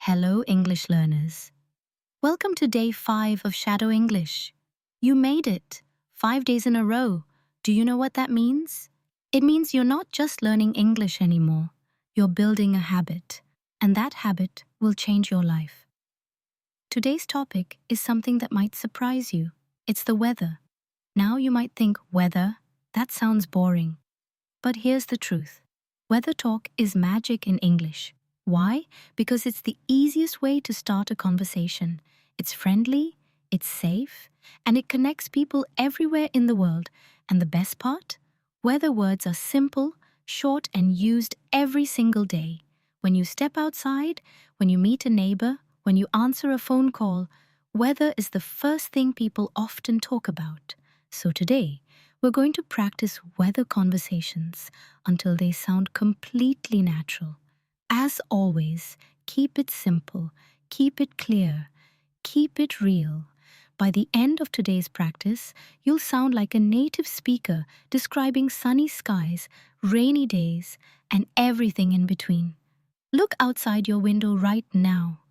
Hello, English learners. Welcome to day 5 of Shadow English. You made it. 5 days in a row. Do you know what that means? It means you're not just learning English anymore. You're building a habit, and that habit will change your life. Today's topic is something that might surprise you. It's the weather. Now you might think, weather? That sounds boring. But here's the truth. Weather talk is magic in English. Why? Because it's the easiest way to start a conversation. It's friendly, it's safe, and it connects people everywhere in the world. And the best part? Weather words are simple, short, and used every single day. When you step outside, when you meet a neighbor, when you answer a phone call, weather is the first thing people often talk about. So today, we're going to practice weather conversations until they sound completely natural. As always, keep it simple, keep it clear, keep it real. By the end of today's practice, you'll sound like a native speaker describing sunny skies, rainy days, and everything in between. Look outside your window right now.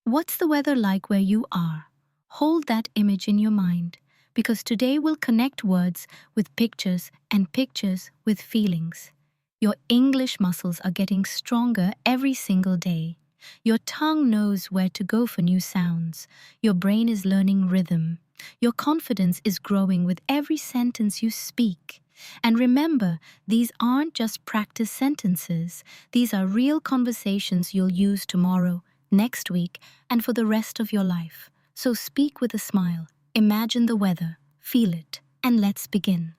What's the weather like where you are? Hold that image in your mind, because today we'll connect words with pictures and pictures with feelings. Your English muscles are getting stronger every single day. Your tongue knows where to go for new sounds. Your brain is learning rhythm. Your confidence is growing with every sentence you speak. And remember, these aren't just practice sentences. These are real conversations you'll use tomorrow, next week, and for the rest of your life. So speak with a smile. Imagine the weather, feel it, and let's begin.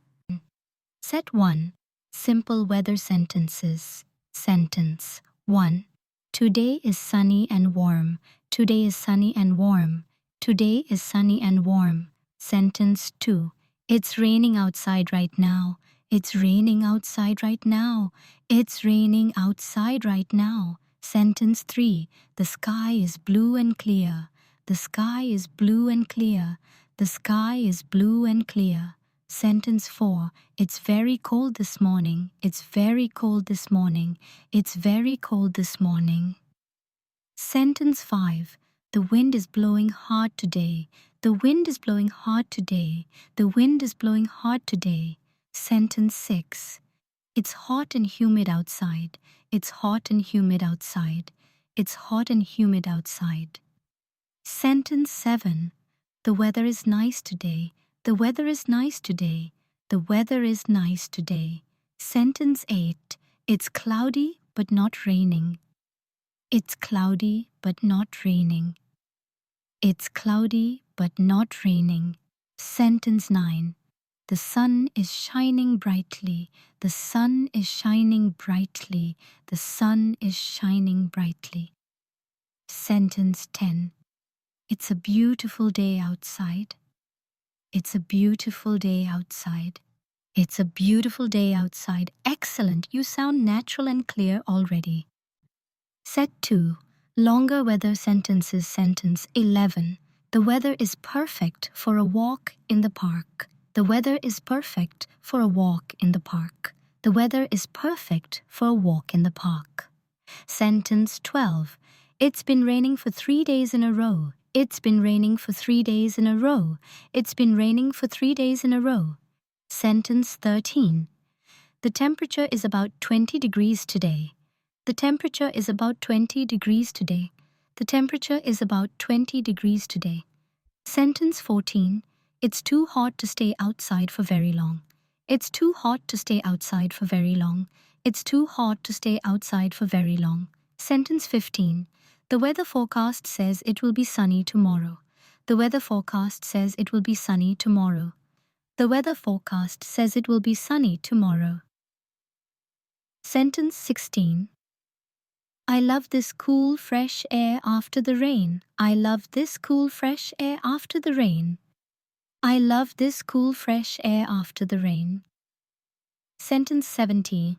Set 1. Simple weather sentences. Sentence 1. Today is sunny and warm. Today is sunny and warm. Today is sunny and warm. Sentence 2. It's raining outside right now. It's raining outside right now. It's raining outside right now. Sentence 3. The sky is blue and clear. The sky is blue and clear. The sky is blue and clear. Sentence 4. It's very cold this morning. It's very cold this morning. It's very cold this morning. Sentence 5. The wind is blowing hard today. The wind is blowing hard today. The wind is blowing hard today. Sentence 6. It's hot and humid outside. It's hot and humid outside. It's hot and humid outside. Sentence 7. The weather is nice today. The weather is nice today. The weather is nice today. Sentence 8. It's cloudy but not raining. It's cloudy but not raining. It's cloudy but not raining. Sentence 9. The sun is shining brightly. The sun is shining brightly. The sun is shining brightly. Sentence 10. It's a beautiful day outside. It's a beautiful day outside. It's a beautiful day outside. Excellent. You sound natural and clear already. Set 2. Longer weather sentences. Sentence 11. The weather is perfect for a walk in the park. The weather is perfect for a walk in the park. The weather is perfect for a walk in the park. Sentence 12. It's been raining for 3 days in a row. It's been raining for 3 days in a row. It's been raining for 3 days in a row. Sentence 13. The temperature is about 20 degrees today. The temperature is about 20 degrees today. The temperature is about 20 degrees today. Sentence 14. It's too hot to stay outside for very long. It's too hot to stay outside for very long. It's too hot to stay outside for very long. Sentence 15. The weather forecast says it will be sunny tomorrow. The weather forecast says it will be sunny tomorrow. The weather forecast says it will be sunny tomorrow. Sentence 16. I love this cool, fresh air after the rain. I love this cool, fresh air after the rain. I love this cool, fresh air after the rain. Sentence 17.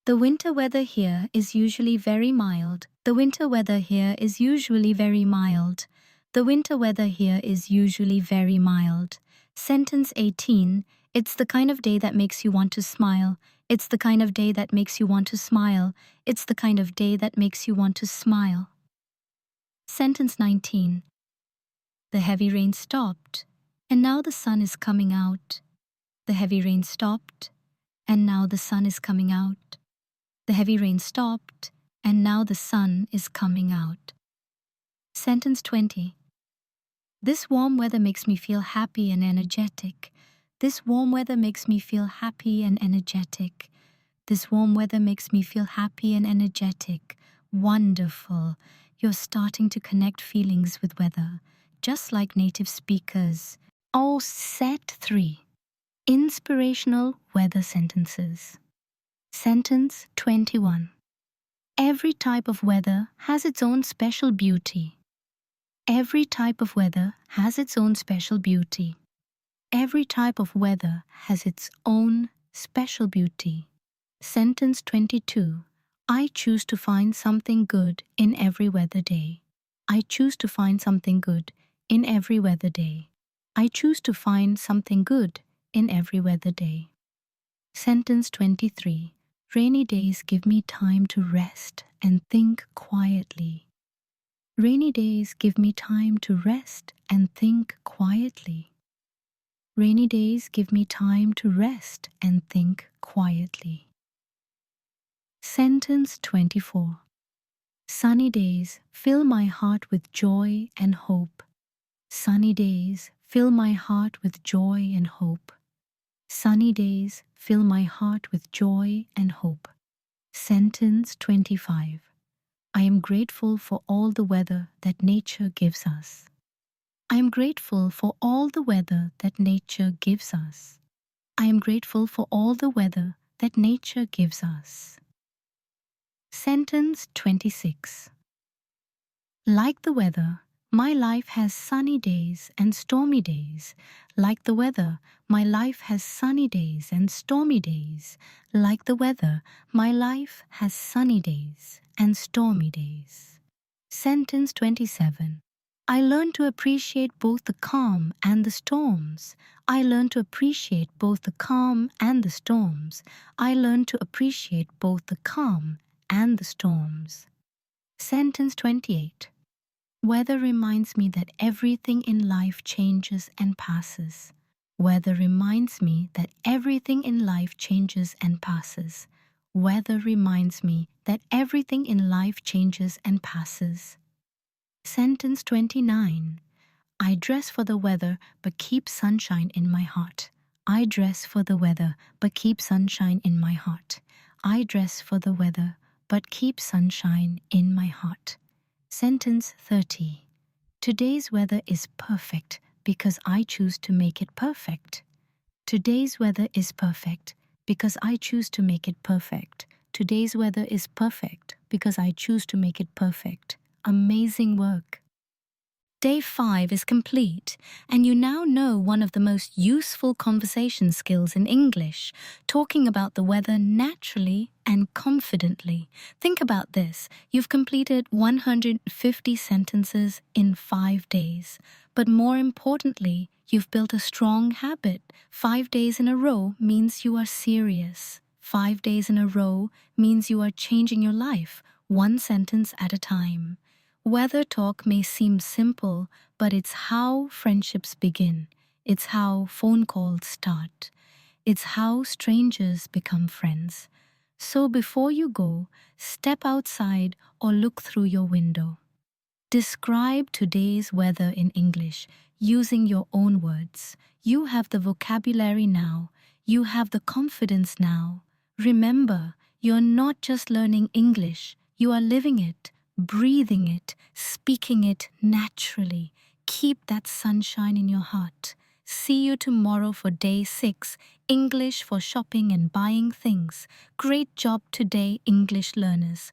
The winter weather here is usually very mild. The winter weather here is usually very mild. The winter weather here is usually very mild. Sentence 18. It's the kind of day that makes you want to smile. It's the kind of day that makes you want to smile. It's the kind of day that makes you want to smile. Sentence 19. The heavy rain stopped, and now the sun is coming out. The heavy rain stopped, and now the sun is coming out. The heavy rain stopped, and now the sun is coming out. Sentence 20. This warm weather makes me feel happy and energetic. This warm weather makes me feel happy and energetic. This warm weather makes me feel happy and energetic. Wonderful. You're starting to connect feelings with weather, just like native speakers. Oh, set 3. Inspirational weather sentences. Sentence 21. Every type of weather has its own special beauty. Every type of weather has its own special beauty. Every type of weather has its own special beauty. Sentence 22. I choose to find something good in every weather day. I choose to find something good in every weather day. I choose to find something good in every weather day. Sentence 23. Rainy days give me time to rest and think quietly. Rainy days give me time to rest and think quietly. Rainy days give me time to rest and think quietly. Sentence 24. Sunny days fill my heart with joy and hope. Sunny days fill my heart with joy and hope. Sunny days fill my heart with joy and hope. Sentence 25. I am grateful for all the weather that nature gives us. I am grateful for all the weather that nature gives us. I am grateful for all the weather that nature gives us. Sentence 26. Like the weather, my life has sunny days and stormy days. Like the weather, my life has sunny days and stormy days. Like the weather, my life has sunny days and stormy days. Sentence 27. I learn to appreciate both the calm and the storms. I learn to appreciate both the calm and the storms. I learn to appreciate both the calm and the storms. Sentence 28. Weather reminds me that everything in life changes and passes. Weather reminds me that everything in life changes and passes. Weather reminds me that everything in life changes and passes. Sentence 29. I dress for the weather but keep sunshine in my heart. I dress for the weather but keep sunshine in my heart. I dress for the weather but keep sunshine in my heart. Sentence 30. Today's weather is perfect because I choose to make it perfect. Today's weather is perfect because I choose to make it perfect. Today's weather is perfect because I choose to make it perfect. Amazing work. Day 5 is complete, and you now know one of the most useful conversation skills in English, talking about the weather naturally and confidently. Think about this. You've completed 150 sentences in 5 days. But more importantly, you've built a strong habit. 5 days in a row means you are serious. 5 days in a row means you are changing your life, one sentence at a time. Weather talk may seem simple, but it's how friendships begin. It's how phone calls start. It's how strangers become friends. So before you go, step outside or look through your window. Describe today's weather in English using your own words. You have the vocabulary now. You have the confidence now. Remember, you're not just learning English. You are living it, breathing it, speaking it naturally. Keep that sunshine in your heart. See you tomorrow for day 6, English for shopping and buying things. Great job today, English learners.